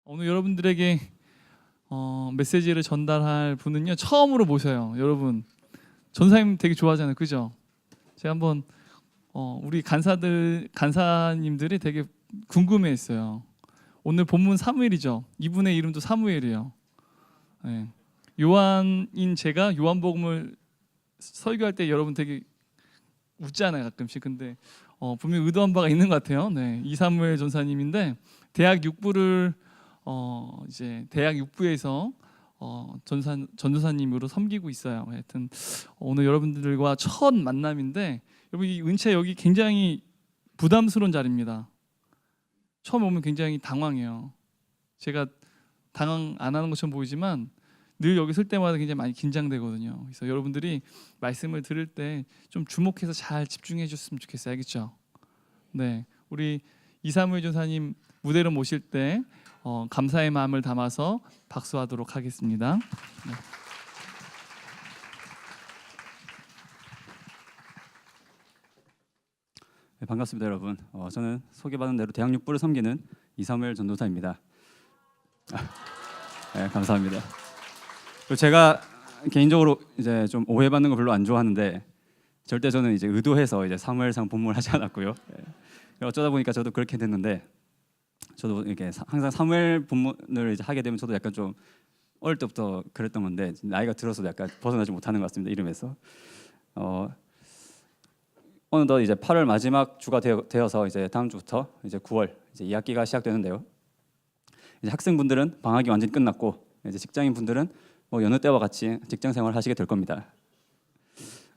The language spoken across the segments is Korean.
오늘 여러분들에게 메시지를 전달할 분은요 처음으로 모셔요. 여러분 전사님 되게 좋아하잖아요, 그죠? 제가 한번 우리 간사님들이 되게 궁금해했어요. 오늘 본문 사무엘이죠. 이분의 이름도 사무엘이에요. 네. 요한인 제가 요한복음을 설교할 때 여러분 되게 웃잖아요 가끔씩. 근데 분명히 의도한 바가 있는 것 같아요. 네, 이사무엘 전사님인데 대학 6부를 이제 대학 6부에서 전도사님으로 섬기고 있어요. 하여튼 오늘 여러분들과 첫 만남인데 여러분 이 은채 여기 굉장히 부담스러운 자리입니다. 처음 오면 굉장히 당황해요. 제가 당황 안 하는 것처럼 보이지만 늘 여기 설 때마다 굉장히 많이 긴장되거든요. 그래서 여러분들이 말씀을 들을 때 좀 주목해서 잘 집중해 주셨으면 좋겠어요. 알겠죠? 네, 우리 이사무엘 전사님 무대로 모실 때 감사의 마음을 담아서 박수하도록 하겠습니다. 네. 네, 반갑습니다, 여러분. 저는 소개받은 대로 대학 6부를 섬기는 이사무엘 전도사입니다. 네, 감사합니다. 그리고 제가 개인적으로 이제 좀 오해받는 거 별로 안 좋아하는데 절대 저는 이제 의도해서 이제 사무엘상 본문을 하지 않았고요. 네. 어쩌다 보니까 저도 그렇게 됐는데 저도 이렇게 항상 사무엘 본문을 이제 하게 되면 저도 약간 좀 어릴 때부터 그랬던 건데 나이가 들어서도 약간 벗어나지 못하는 것 같습니다, 이름에서. 어느덧 이제 8월 마지막 주가 되어서 이제 다음 주부터 이제 9월 이제 2학기가 시작되는데요. 이제 학생분들은 방학이 완전히 끝났고 이제 직장인분들은 뭐 여느 때와 같이 직장 생활을 하시게 될 겁니다.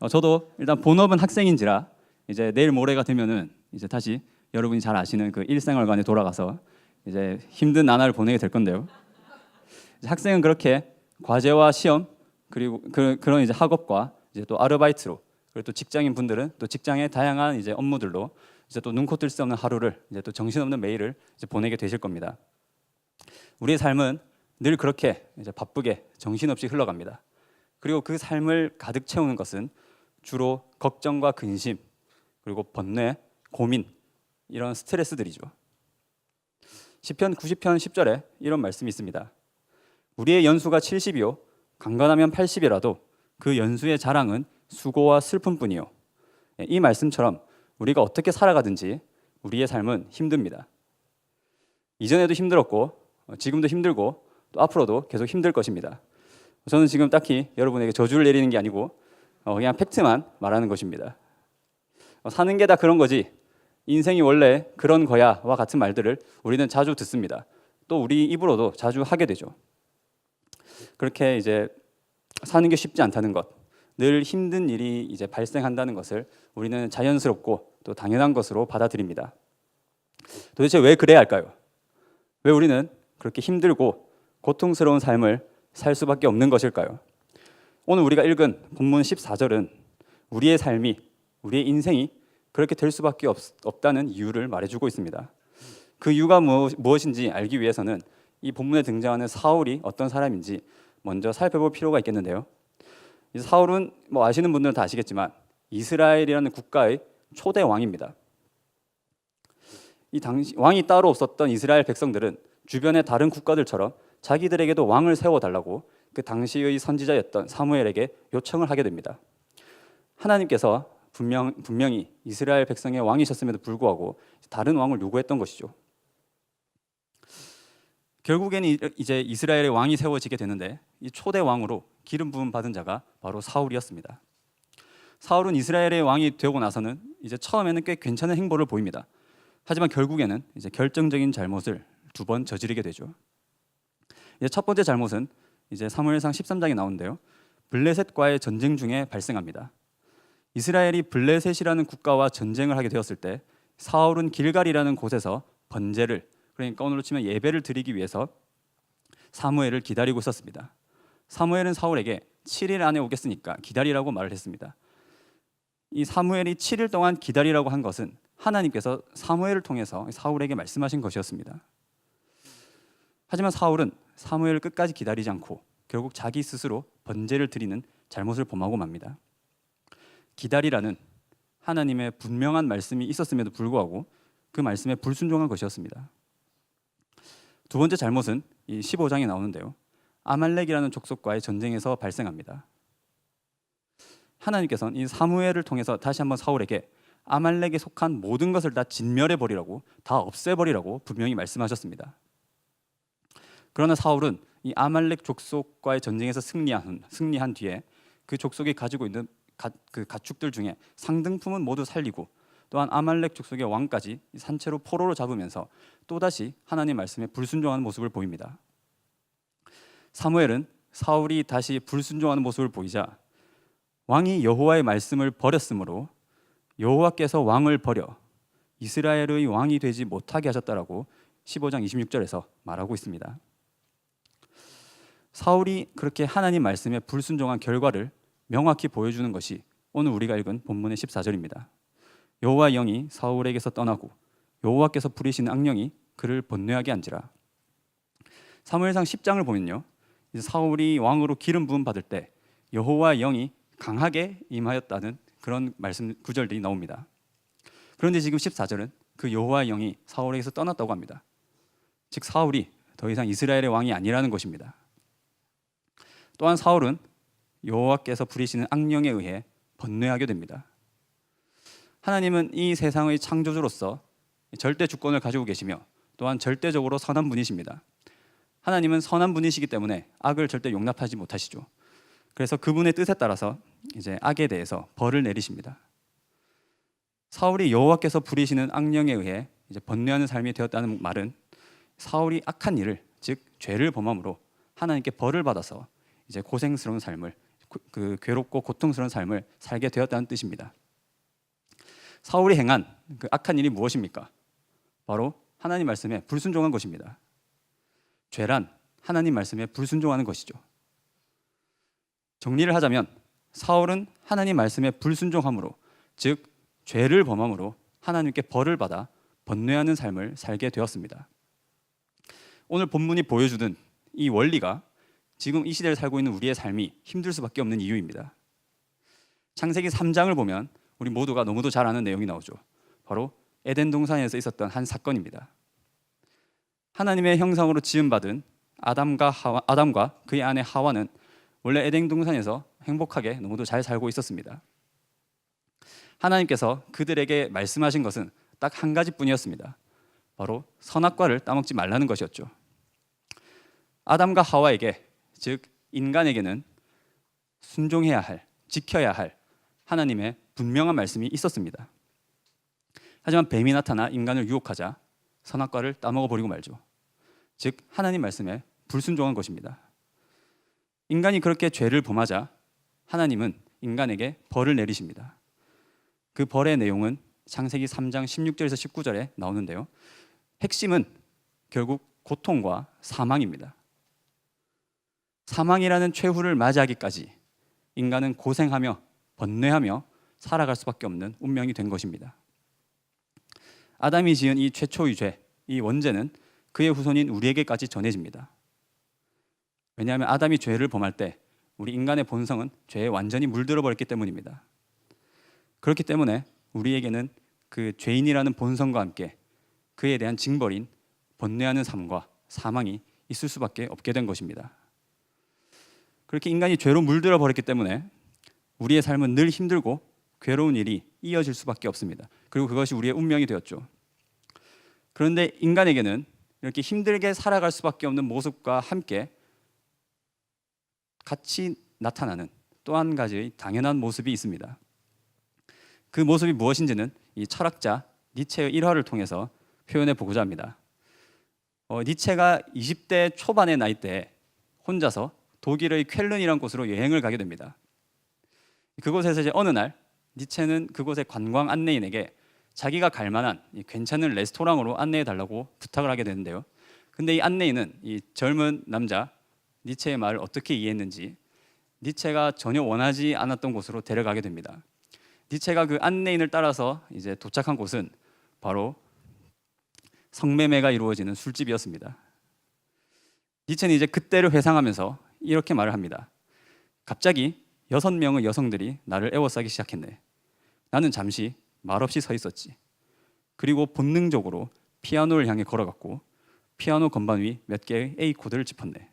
저도 일단 본업은 학생인지라 이제 내일 모레가 되면은 이제 다시 여러분이 잘 아시는 그 일생활관에 돌아가서 이제 힘든 나날을 보내게 될 건데요. 이제 학생은 그렇게 과제와 시험 그리고 그런 이제 학업과 이제 또 아르바이트로 그리고 또 직장인 분들은 또 직장의 다양한 이제 업무들로 이제 또 눈코 뜰 수 없는 하루를 이제 또 정신없는 매일을 이제 보내게 되실 겁니다. 우리의 삶은 늘 그렇게 이제 바쁘게 정신없이 흘러갑니다. 그리고 그 삶을 가득 채우는 것은 주로 걱정과 근심 그리고 번뇌, 고민 이런 스트레스들이죠. 시편 90편 10절에 이런 말씀이 있습니다. 우리의 연수가 70이요 강건하면 80이라도 그 연수의 자랑은 수고와 슬픔뿐이요. 이 말씀처럼 우리가 어떻게 살아가든지 우리의 삶은 힘듭니다. 이전에도 힘들었고 지금도 힘들고 또 앞으로도 계속 힘들 것입니다. 저는 지금 딱히 여러분에게 저주를 내리는 게 아니고 그냥 팩트만 말하는 것입니다. 사는 게 다 그런 거지 인생이 원래 그런 거야와 같은 말들을 우리는 자주 듣습니다. 또 우리 입으로도 자주 하게 되죠. 그렇게 이제 사는 게 쉽지 않다는 것, 늘 힘든 일이 이제 발생한다는 것을 우리는 자연스럽고 또 당연한 것으로 받아들입니다. 도대체 왜 그래야 할까요? 왜 우리는 그렇게 힘들고 고통스러운 삶을 살 수밖에 없는 것일까요? 오늘 우리가 읽은 본문 14절은 우리의 삶이, 우리의 인생이 그렇게 될 수밖에 없다는 이유를 말해주고 있습니다. 그 이유가 무엇인지 알기 위해서는 이 본문에 등장하는 사울이 어떤 사람인지 먼저 살펴볼 필요가 있겠는데요. 사울은 뭐 아시는 분들은 다 아시겠지만 이스라엘이라는 국가의 초대 왕입니다. 이 당시 왕이 따로 없었던 이스라엘 백성들은 주변의 다른 국가들처럼 자기들에게도 왕을 세워달라고 그 당시의 선지자였던 사무엘에게 요청을 하게 됩니다. 하나님께서 분명히 이스라엘 백성의 왕이셨음에도 불구하고 다른 왕을 요구했던 것이죠. 결국에는 이제 이스라엘의 왕이 세워지게 되는데 이 초대 왕으로 기름 부음 받은 자가 바로 사울이었습니다. 사울은 이스라엘의 왕이 되고 나서는 이제 처음에는 꽤 괜찮은 행보를 보입니다. 하지만 결국에는 이제 결정적인 잘못을 2번 저지르게 되죠. 이제 첫 번째 잘못은 이제 사무엘상 13장에 나오는데요. 블레셋과의 전쟁 중에 발생합니다. 이스라엘이 블레셋이라는 국가와 전쟁을 하게 되었을 때 사울은 길갈이라는 곳에서 번제를, 그러니까 오늘로 치면 예배를 드리기 위해서 사무엘을 기다리고 있었습니다. 사무엘은 사울에게 7일 안에 오겠으니까 기다리라고 말을 했습니다. 이 사무엘이 7일 동안 기다리라고 한 것은 하나님께서 사무엘을 통해서 사울에게 말씀하신 것이었습니다. 하지만 사울은 사무엘을 끝까지 기다리지 않고 결국 자기 스스로 번제를 드리는 잘못을 범하고 맙니다. 기다리라는 하나님의 분명한 말씀이 있었음에도 불구하고 그 말씀에 불순종한 것이었습니다. 두 번째 잘못은 이 15장에 나오는데요. 아말렉이라는 족속과의 전쟁에서 발생합니다. 하나님께서는 이 사무엘을 통해서 다시 한번 사울에게 아말렉에 속한 모든 것을 다 진멸해 버리라고, 다 없애 버리라고 분명히 말씀하셨습니다. 그러나 사울은 이 아말렉 족속과의 전쟁에서 승리한 뒤에 그 족속이 가지고 있는 그 가축들 중에 상등품은 모두 살리고, 또한 아말렉 족속의 왕까지 산채로 포로로 잡으면서 또다시 하나님 말씀에 불순종하는 모습을 보입니다. 사무엘은 사울이 다시 불순종하는 모습을 보이자 왕이 여호와의 말씀을 버렸으므로 여호와께서 왕을 버려 이스라엘의 왕이 되지 못하게 하셨다라고 15장 26절에서 말하고 있습니다. 사울이 그렇게 하나님 말씀에 불순종한 결과를 명확히 보여주는 것이 오늘 우리가 읽은 본문의 14절입니다. 여호와의 영이 사울에게서 떠나고 여호와께서 부리시는 악령이 그를 번뇌하게 한지라. 사무엘상 10장을 보면요, 이제 사울이 왕으로 기름 부음 받을 때 여호와의 영이 강하게 임하였다는 그런 말씀 구절들이 나옵니다. 그런데 지금 14절은 그 여호와의 영이 사울에게서 떠났다고 합니다. 즉 사울이 더 이상 이스라엘의 왕이 아니라는 것입니다. 또한 사울은 여호와께서 부리시는 악령에 의해 번뇌하게 됩니다. 하나님은 이 세상의 창조주로서 절대 주권을 가지고 계시며 또한 절대적으로 선한 분이십니다. 하나님은 선한 분이시기 때문에 악을 절대 용납하지 못하시죠. 그래서 그분의 뜻에 따라서 이제 악에 대해서 벌을 내리십니다. 사울이 여호와께서 부리시는 악령에 의해 이제 번뇌하는 삶이 되었다는 말은 사울이 악한 일을, 즉 죄를 범함으로 하나님께 벌을 받아서 이제 고생스러운 삶을, 그 괴롭고 고통스러운 삶을 살게 되었다는 뜻입니다. 사울이 행한 그 악한 일이 무엇입니까? 바로 하나님 말씀에 불순종한 것입니다. 죄란 하나님 말씀에 불순종하는 것이죠. 정리를 하자면 사울은 하나님 말씀에 불순종함으로, 즉 죄를 범함으로 하나님께 벌을 받아 번뇌하는 삶을 살게 되었습니다. 오늘 본문이 보여주는 이 원리가 지금 이 시대를 살고 있는 우리의 삶이 힘들 수밖에 없는 이유입니다. 창세기 3장을 보면 우리 모두가 너무도 잘 아는 내용이 나오죠. 바로 에덴 동산에서 있었던 한 사건입니다. 하나님의 형상으로 지음받은 아담과 그의 아내 하와는 원래 에덴 동산에서 행복하게 너무도 잘 살고 있었습니다. 하나님께서 그들에게 말씀하신 것은 딱 한 가지뿐이었습니다. 바로 선악과를 따먹지 말라는 것이었죠. 아담과 하와에게, 즉 인간에게는 순종해야 할, 지켜야 할 하나님의 분명한 말씀이 있었습니다. 하지만 뱀이 나타나 인간을 유혹하자 선악과를 따먹어 버리고 말죠. 즉 하나님 말씀에 불순종한 것입니다. 인간이 그렇게 죄를 범하자 하나님은 인간에게 벌을 내리십니다. 그 벌의 내용은 창세기 3장 16절에서 19절에 나오는데요. 핵심은 결국 고통과 사망입니다. 사망이라는 최후를 맞이하기까지 인간은 고생하며 번뇌하며 살아갈 수밖에 없는 운명이 된 것입니다. 아담이 지은 이 최초의 죄, 이 원죄는 그의 후손인 우리에게까지 전해집니다. 왜냐하면 아담이 죄를 범할 때 우리 인간의 본성은 죄에 완전히 물들어 버렸기 때문입니다. 그렇기 때문에 우리에게는 그 죄인이라는 본성과 함께 그에 대한 징벌인 번뇌하는 삶과 사망이 있을 수밖에 없게 된 것입니다. 그렇게 인간이 죄로 물들어 버렸기 때문에 우리의 삶은 늘 힘들고 괴로운 일이 이어질 수밖에 없습니다. 그리고 그것이 우리의 운명이 되었죠. 그런데 인간에게는 이렇게 힘들게 살아갈 수밖에 없는 모습과 함께 같이 나타나는 또 한 가지의 당연한 모습이 있습니다. 그 모습이 무엇인지는 이 철학자 니체의 일화를 통해서 표현해 보고자 합니다. 니체가 20대 초반의 나이대에 혼자서 독일의 쾰른이라는 곳으로 여행을 가게 됩니다. 그곳에서 이제 어느 날 니체는 그곳의 관광 안내인에게 자기가 갈 만한 괜찮은 레스토랑으로 안내해 달라고 부탁을 하게 되는데요. 근데 이 안내인은 이 젊은 남자 니체의 말을 어떻게 이해했는지 니체가 전혀 원하지 않았던 곳으로 데려가게 됩니다. 니체가 그 안내인을 따라서 이제 도착한 곳은 바로 성매매가 이루어지는 술집이었습니다. 니체는 이제 그때를 회상하면서 이렇게 말을 합니다. 갑자기 6명의 여성들이 나를 애워싸기 시작했네. 나는 잠시 말없이 서 있었지. 그리고 본능적으로 피아노를 향해 걸어갔고 피아노 건반 위 몇 개의 A 코드를 짚었네.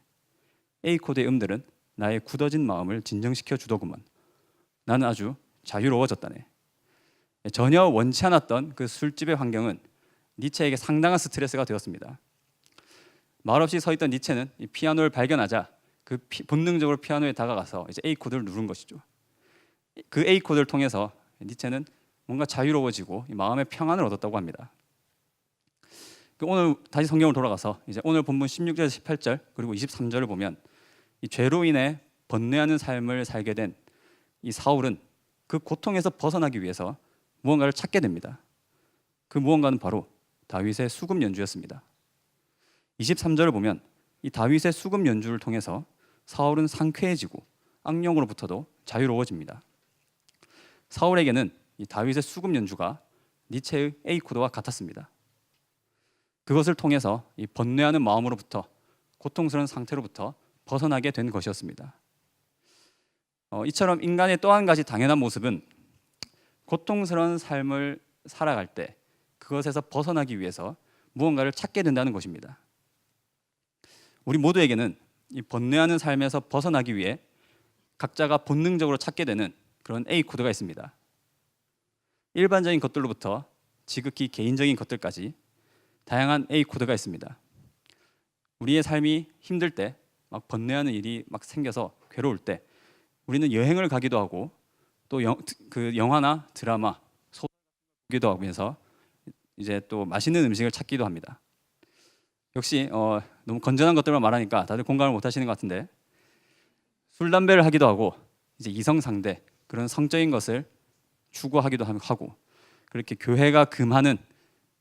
A 코드의 음들은 나의 굳어진 마음을 진정시켜 주더구먼. 나는 아주 자유로워졌다네. 전혀 원치 않았던 그 술집의 환경은 니체에게 상당한 스트레스가 되었습니다. 말없이 서 있던 니체는 이 피아노를 발견하자 본능적으로 피아노에 다가가서 이제 A 코드를 누른 것이죠. 그 A 코드를 통해서 니체는 뭔가 자유로워지고 마음의 평안을 얻었다고 합니다. 오늘 다시 성경을 돌아가서 이제 오늘 본문 16절에서 18절 그리고 23절을 보면 이 죄로 인해 번뇌하는 삶을 살게 된 이 사울은 그 고통에서 벗어나기 위해서 무언가를 찾게 됩니다. 그 무언가는 바로 다윗의 수금 연주였습니다. 23절을 보면 이 다윗의 수금 연주를 통해서 사울은 상쾌해지고 악령으로부터도 자유로워집니다. 사울에게는 이 다윗의 수금 연주가 니체의 A 코드와 같았습니다. 그것을 통해서 이 번뇌하는 마음으로부터 고통스러운 상태로부터 벗어나게 된 것이었습니다. 이처럼 인간의 또 한 가지 당연한 모습은 고통스러운 삶을 살아갈 때 그것에서 벗어나기 위해서 무언가를 찾게 된다는 것입니다. 우리 모두에게는 이 번뇌하는 삶에서 벗어나기 위해 각자가 본능적으로 찾게 되는 그런 A 코드가 있습니다. 일반적인 것들로부터 지극히 개인적인 것들까지 다양한 A 코드가 있습니다. 우리의 삶이 힘들 때, 막 번뇌하는 일이 막 생겨서 괴로울 때, 우리는 여행을 가기도 하고 또 그 영화나 드라마, 소설 보기도 하면서 이제 또 맛있는 음식을 찾기도 합니다. 역시 너무 건전한 것들만 말하니까 다들 공감을 못 하시는 것 같은데 술, 담배를 하기도 하고 이제 이성 상대 그런 성적인 것을 추구하기도 하고 그렇게 교회가 금하는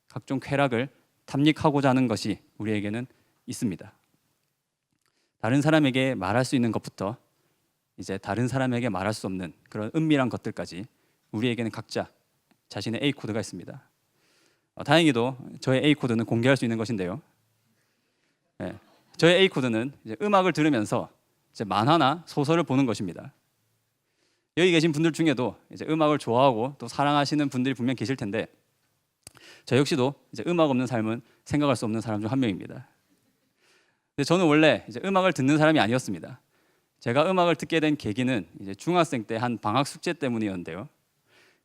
각종 쾌락을 탐닉하고자 하는 것이 우리에게는 있습니다. 다른 사람에게 말할 수 있는 것부터 이제 다른 사람에게 말할 수 없는 그런 은밀한 것들까지 우리에게는 각자 자신의 A 코드가 있습니다. 다행히도 저의 A 코드는 공개할 수 있는 것인데요. 네, 저의 A 코드는 이제 음악을 들으면서 이제 만화나 소설을 보는 것입니다. 여기 계신 분들 중에도 이제 음악을 좋아하고 또 사랑하시는 분들이 분명 계실 텐데 저 역시도 이제 음악 없는 삶은 생각할 수 없는 사람 중 한 명입니다. 근데 저는 원래 이제 음악을 듣는 사람이 아니었습니다. 제가 음악을 듣게 된 계기는 이제 중학생 때 한 방학 숙제 때문이었는데요.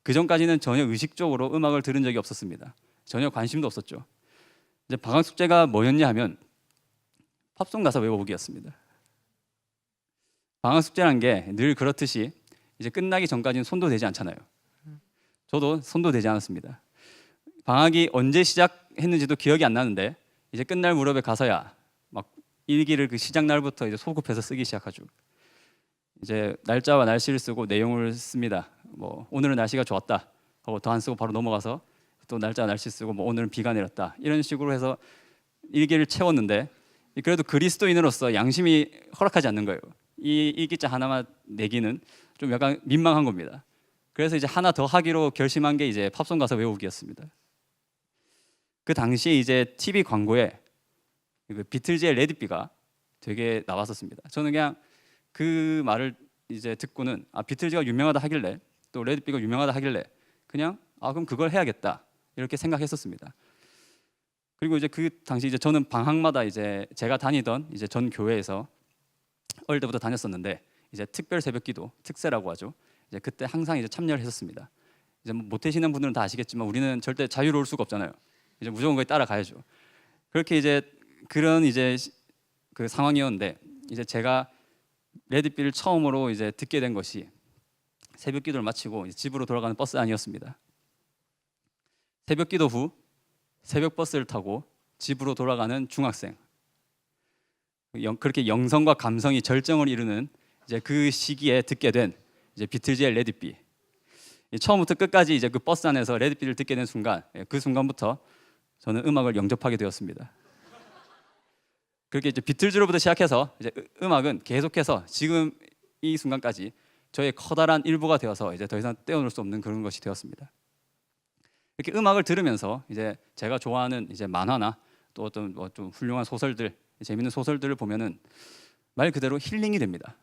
그 전까지는 전혀 의식적으로 음악을 들은 적이 없었습니다. 전혀 관심도 없었죠. 이제 방학 숙제가 뭐였냐 하면 팝송 가사 외워보기였습니다. 방학 숙제란 게 늘 그렇듯이 이제 끝나기 전까지는 손도 대지 않잖아요. 저도 손도 대지 않았습니다. 방학이 언제 시작했는지도 기억이 안 나는데 이제 끝날 무렵에 가서야 막 일기를 그 시작 날부터 이제 소급해서 쓰기 시작하죠. 이제 날짜와 날씨를 쓰고 내용을 씁니다. 뭐 오늘은 날씨가 좋았다 하고 더 안 쓰고 바로 넘어가서 또 날짜 날씨 쓰고 뭐 오늘은 비가 내렸다 이런 식으로 해서 일기를 채웠는데 그래도 그리스도인으로서 양심이 허락하지 않는 거예요. 이 일기자 하나만 내기는 좀 약간 민망한 겁니다. 그래서 이제 하나 더 하기로 결심한 게 이제 팝송 가사 외우기였습니다. 그 당시에 이제 TV 광고에 그 비틀즈의 Let It Be가 되게 나왔었습니다. 저는 그냥 그 말을 이제 듣고는 비틀즈가 유명하다 하길래 또 Let It Be가 유명하다 하길래 그냥 그럼 그걸 해야겠다 이렇게 생각했었습니다. 그리고 이제 그 당시 이제 저는 방학마다 이제 제가 다니던 이제 전 교회에서 어릴 때부터 다녔었는데 이제 특별 새벽기도 특세라고 하죠. 이제 그때 항상 이제 참여를 했었습니다. 이제 뭐 모태신앙 분들은 다 아시겠지만 우리는 절대 자유로울 수가 없잖아요. 이제 무조건 거기 따라가야죠. 그렇게 이제 그런 이제 그 상황이었는데 이제 제가 레드비를 처음으로 이제 듣게 된 것이 새벽기도를 마치고 이제 집으로 돌아가는 버스 안이었습니다. 새벽기도 후 새벽 버스를 타고 집으로 돌아가는 중학생. 그렇게 영성과 감성이 절정을 이루는 이제 그 시기에 듣게 된 이제 비틀즈의 Let It Be. 처음부터 끝까지 이제 그 버스 안에서 Let It Be를 듣게 된 순간, 그 순간부터 저는 음악을 영접하게 되었습니다. 그렇게 이제 비틀즈로부터 시작해서 이제 음악은 계속해서 지금 이 순간까지 저의 커다란 일부가 되어서 이제 더 이상 떼어놓을 수 없는 그런 것이 되었습니다. 이렇게 음악을 들으면서 이제 제가 좋아하는 이제 만화나 또 어떤 뭐 좀 훌륭한 소설들, 재밌는 소설들을 보면은 말 그대로 힐링이 됩니다.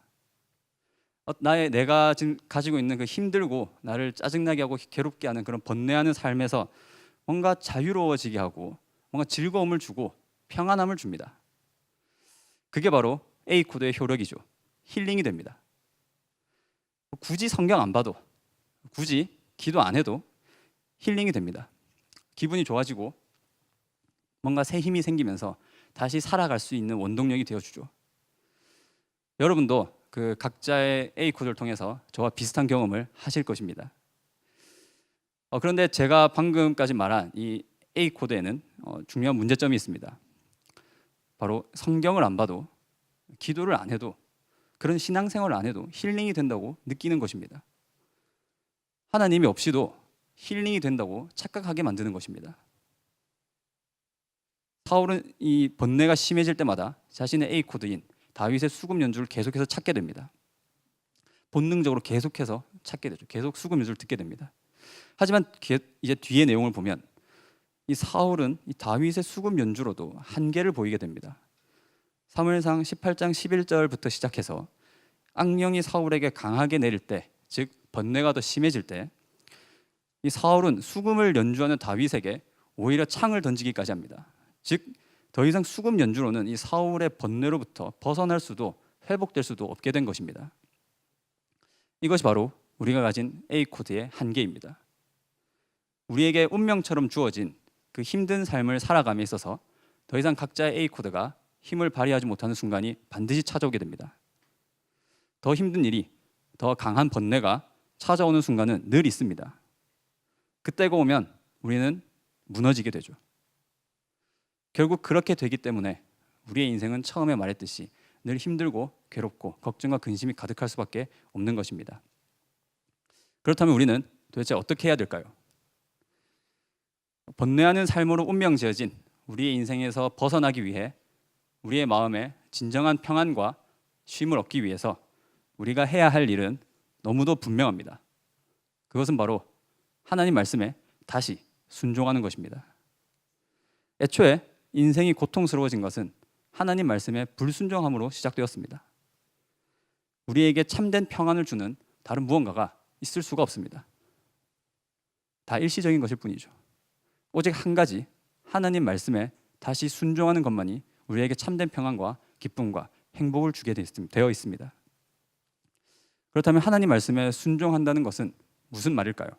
내가 지금 가지고 있는 그 힘들고 나를 짜증나게 하고 괴롭게 하는 그런 번뇌하는 삶에서 뭔가 자유로워지게 하고 뭔가 즐거움을 주고 평안함을 줍니다. 그게 바로 A 코드의 효력이죠. 힐링이 됩니다. 굳이 성경 안 봐도, 굳이 기도 안 해도 힐링이 됩니다. 기분이 좋아지고 뭔가 새 힘이 생기면서 다시 살아갈 수 있는 원동력이 되어주죠. 여러분도 그 각자의 A 코드를 통해서 저와 비슷한 경험을 하실 것입니다. 그런데 제가 방금까지 말한 이 A 코드에는 중요한 문제점이 있습니다. 바로 성경을 안 봐도, 기도를 안 해도, 그런 신앙생활을 안 해도 힐링이 된다고 느끼는 것입니다. 하나님이 없이도 힐링이 된다고 착각하게 만드는 것입니다. 사울은 이 번뇌가 심해질 때마다 자신의 A 코드인 다윗의 수금 연주를 계속해서 찾게 됩니다. 본능적으로 계속해서 찾게 되죠. 계속 수금 연주를 듣게 됩니다. 하지만 이제 뒤의 내용을 보면 이 사울은 이 다윗의 수금 연주로도 한계를 보이게 됩니다. 사무엘상 18장 11절부터 시작해서 악령이 사울에게 강하게 내릴 때, 즉 번뇌가 더 심해질 때, 이 사울은 수금을 연주하는 다윗에게 오히려 창을 던지기까지 합니다. 즉 더 이상 수금 연주로는 이 사울의 번뇌로부터 벗어날 수도 회복될 수도 없게 된 것입니다. 이것이 바로 우리가 가진 A 코드의 한계입니다. 우리에게 운명처럼 주어진 그 힘든 삶을 살아감에 있어서 더 이상 각자의 A 코드가 힘을 발휘하지 못하는 순간이 반드시 찾아오게 됩니다. 더 힘든 일이, 더 강한 번뇌가 찾아오는 순간은 늘 있습니다. 그때가 오면 우리는 무너지게 되죠. 결국 그렇게 되기 때문에 우리의 인생은 처음에 말했듯이 늘 힘들고 괴롭고 걱정과 근심이 가득할 수밖에 없는 것입니다. 그렇다면 우리는 도대체 어떻게 해야 될까요? 번뇌하는 삶으로 운명지어진 우리의 인생에서 벗어나기 위해 우리의 마음에 진정한 평안과 쉼을 얻기 위해서 우리가 해야 할 일은 너무도 분명합니다. 그것은 바로 하나님 말씀에 다시 순종하는 것입니다. 애초에 인생이 고통스러워진 것은 하나님 말씀에 불순종함으로 시작되었습니다. 우리에게 참된 평안을 주는 다른 무언가가 있을 수가 없습니다. 다 일시적인 것일 뿐이죠. 오직 한 가지, 하나님 말씀에 다시 순종하는 것만이 우리에게 참된 평안과 기쁨과 행복을 주게 되어 있습니다. 그렇다면 하나님 말씀에 순종한다는 것은 무슨 말일까요?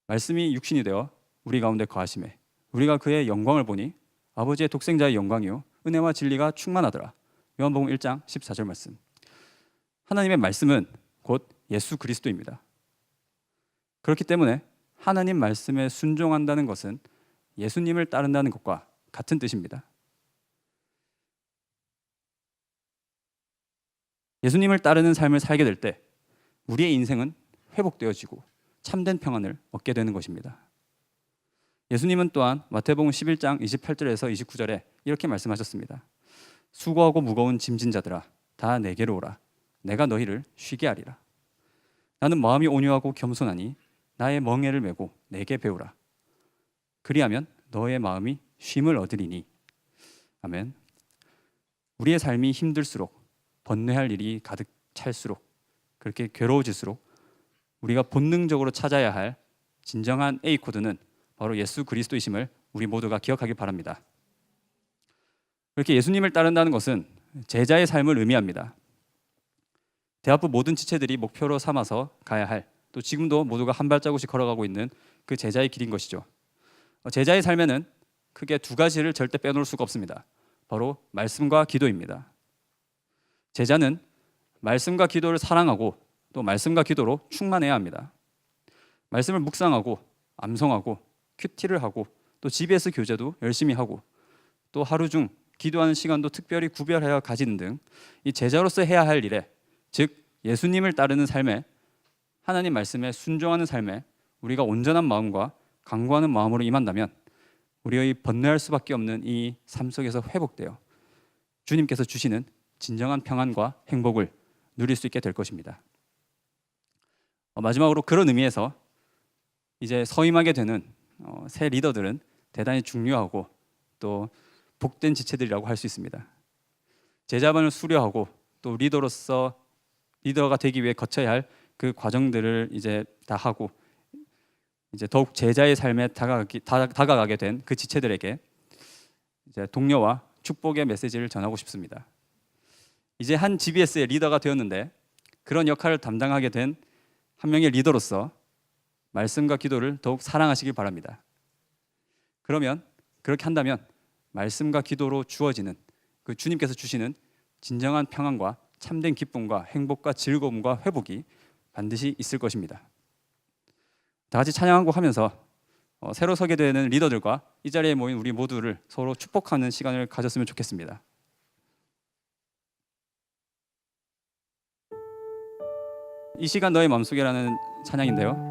말씀이 육신이 되어 우리 가운데 거하심에 우리가 그의 영광을 보니 아버지의 독생자의 영광이요 은혜와 진리가 충만하더라. 요한복음 1장 14절 말씀. 하나님의 말씀은 곧 예수 그리스도입니다. 그렇기 때문에 하나님 말씀에 순종한다는 것은 예수님을 따른다는 것과 같은 뜻입니다. 예수님을 따르는 삶을 살게 될 때 우리의 인생은 회복되어지고 참된 평안을 얻게 되는 것입니다. 예수님은 또한 마태복음 11장 28절에서 29절에 이렇게 말씀하셨습니다. 수고하고 무거운 짐진 자들아 다 내게로 오라. 내가 너희를 쉬게 하리라. 나는 마음이 온유하고 겸손하니 나의 멍에를 메고 내게 배우라. 그리하면 너의 마음이 쉼을 얻으리니. 아멘. 우리의 삶이 힘들수록, 번뇌할 일이 가득 찰수록, 그렇게 괴로워질수록 우리가 본능적으로 찾아야 할 진정한 A 코드는 바로 예수 그리스도이심을 우리 모두가 기억하길 바랍니다. 그렇게 예수님을 따른다는 것은 제자의 삶을 의미합니다. 대학부 모든 지체들이 목표로 삼아서 가야 할, 또 지금도 모두가 한 발자국씩 걸어가고 있는 그 제자의 길인 것이죠. 제자의 삶에는 크게 두 가지를 절대 빼놓을 수가 없습니다. 바로 말씀과 기도입니다. 제자는 말씀과 기도를 사랑하고 또 말씀과 기도로 충만해야 합니다. 말씀을 묵상하고 암송하고 큐티를 하고 또 GBS 교재도 열심히 하고 또 하루 중 기도하는 시간도 특별히 구별하여 가지는 등 이 제자로서 해야 할 일에, 즉 예수님을 따르는 삶에, 하나님 말씀에 순종하는 삶에 우리가 온전한 마음과 강구하는 마음으로 임한다면 우리의 번뇌할 수밖에 없는 이 삶 속에서 회복되어 주님께서 주시는 진정한 평안과 행복을 누릴 수 있게 될 것입니다. 마지막으로 그런 의미에서 이제 서임하게 되는 새 리더들은 대단히 중요하고 또 복된 지체들이라고 할 수 있습니다. 제자반을 수료하고 또 리더가 되기 위해 거쳐야 할 그 과정들을 이제 다 하고 이제 더욱 제자의 삶에 다가가게 된 그 지체들에게 이제 동료와 축복의 메시지를 전하고 싶습니다. 이제 한 GBS의 리더가 되었는데 그런 역할을 담당하게 된 한 명의 리더로서 말씀과 기도를 더욱 사랑하시길 바랍니다. 그러면 그렇게 한다면 말씀과 기도로 주어지는 그 주님께서 주시는 진정한 평안과 참된 기쁨과 행복과 즐거움과 회복이 반드시 있을 것입니다. 다 같이 찬양 한 곡 하면서 새로 서게 되는 리더들과 이 자리에 모인 우리 모두를 서로 축복하는 시간을 가졌으면 좋겠습니다. 이 시간 너의 마음속에라는 찬양인데요.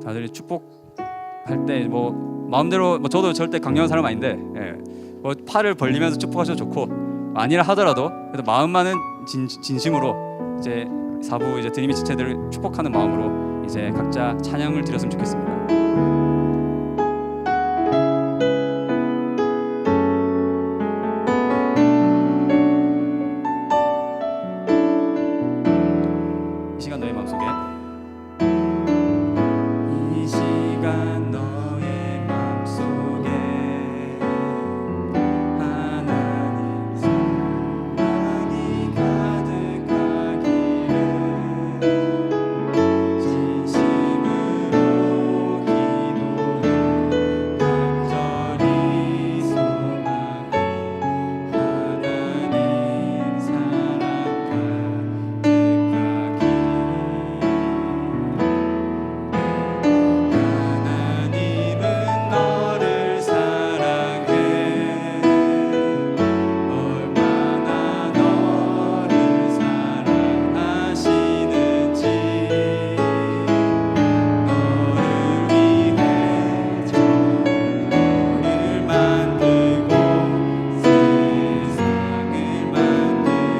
다들 축복할 때 뭐 마음대로 저도 절대 강요하는 사람 아닌데 뭐 팔을 벌리면서 축복하셔도 좋고 아니라 하더라도 그래도 마음만은 진심으로 이제 사부 이제 드림이 지체들을 축복하는 마음으로 이제 각자 찬양을 드렸으면 좋겠습니다. 이 시간 너의 마음속에 이 시간 너의 마음속에 하나님 사랑이 가득하기를 진심으로 기도해 간절히 소망해 하나님 사랑 하나님은 너를 사랑해 얼마나 너를 사랑하시는지 너를 위해 천국을 만들고 세상을 만들고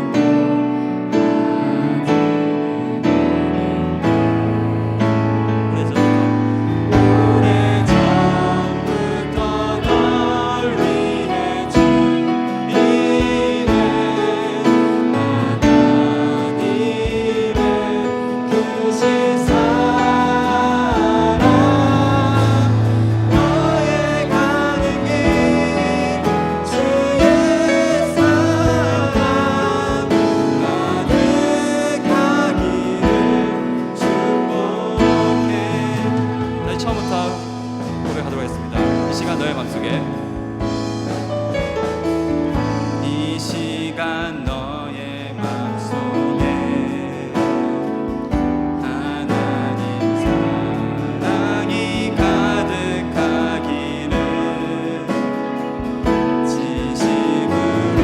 오래전부터 널 위해 준비된 하나님의 크신 사랑 너의 가는 길 주의 사랑 가득하기를 축복해. 다시 처음부터 고백하도록 하겠습니다. 이 시간 너의 마음속에 이 시간 너의 마음속에 하나님 사랑이 가득하기를 진심으로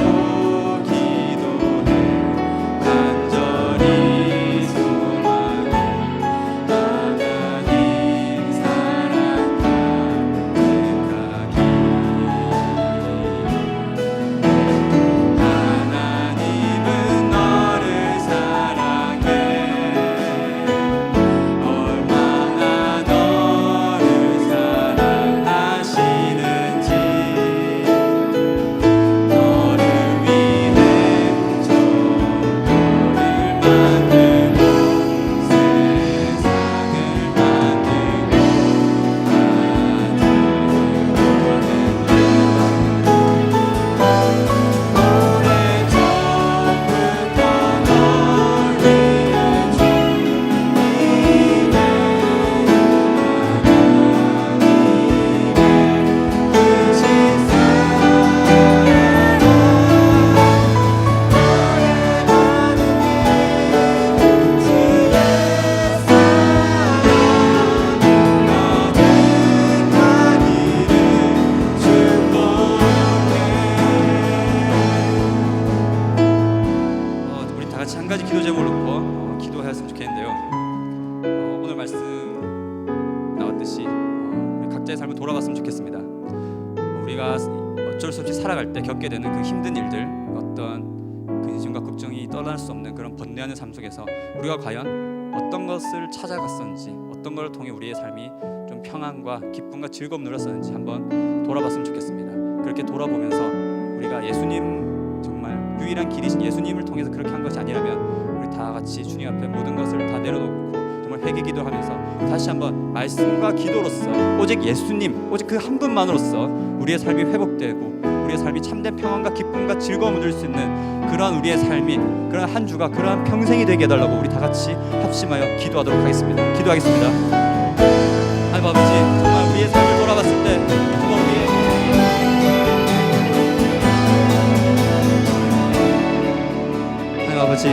기도해 간절히 소망해 하나님 사랑 가득하기 하나님은 너를 사랑해 얼마나 너를 사랑하시는지 너를 위해 천국을 만들고 세상을 만들고 오래전부터 널 위해 준비된 하나님의 크신 사랑 우리 다 같이 한 가지 기도 제목을 놓고 기도했으면 좋겠는데요. 오늘 말씀 나왔듯이 우리 각자의 삶을 돌아봤으면 좋겠습니다. 우리가 어쩔 수 없이 살아갈 때 겪게 되는 그 힘든 일들, 어떤 근심과 걱정이 떠날 수 없는 그런 번뇌하는 삶 속에서 우리가 과연 어떤 것을 찾아갔었는지, 어떤 걸 통해 우리의 삶이 좀 평안과 기쁨과 즐거움 누렸었는지 한번 돌아봤으면 좋겠습니다. 그렇게 돌아보면서 우리가 예수님 정말 유일한 길이신 예수님을 통해서 그렇게 한 것이 아니라면 우리 다 같이 주님 앞에 모든 것을 다 내려놓고 정말 회개 기도하면서 다시 한번 말씀과 기도로서 오직 예수님, 오직 그 한 분만으로서 우리의 삶이 회복되고 우리의 삶이 참된 평안과 기쁨과 즐거움을 누릴 수 있는 그러한 우리의 삶이, 그러한 한 주가 그러한 평생이 되게 해달라고 우리 다 같이 합심하여 기도하도록 하겠습니다. 기도하겠습니다. 하나님 아버지, 정말 우리의 삶을 돌아봤을 때 정말 하나님 아버지,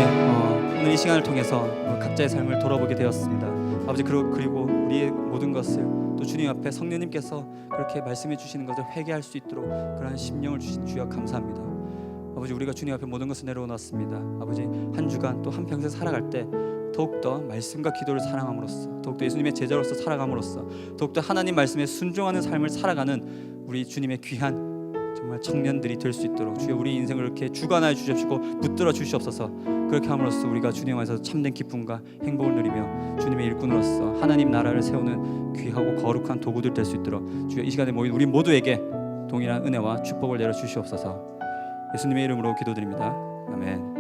오늘 이 시간을 통해서 각자의 삶을 돌아보게 되었습니다. 아버지, 그리고 우리의 모든 것을 또 주님 앞에 성령님께서 그렇게 말씀해 주시는 것을 회개할 수 있도록 그러한 심령을 주신 주여 감사합니다. 아버지, 우리가 주님 앞에 모든 것을 내려놓았습니다. 아버지, 한 주간 또 한 평생 살아갈 때 더욱더 말씀과 기도를 사랑함으로써, 더욱더 예수님의 제자로서 살아감으로써, 더욱더 하나님 말씀에 순종하는 삶을 살아가는 우리 주님의 귀한 정말 청년들이 될 수 있도록 주여 우리 인생을 이렇게 주관하여 주십시고 붙들어 주시옵소서. 그렇게 함으로써 우리가 주님 안에서 참된 기쁨과 행복을 누리며 주님의 일꾼으로서 하나님 나라를 세우는 귀하고 거룩한 도구들 될 수 있도록 주여 이 시간에 모인 우리 모두에게 동일한 은혜와 축복을 내려 주시옵소서. 예수님의 이름으로 기도드립니다. 아멘.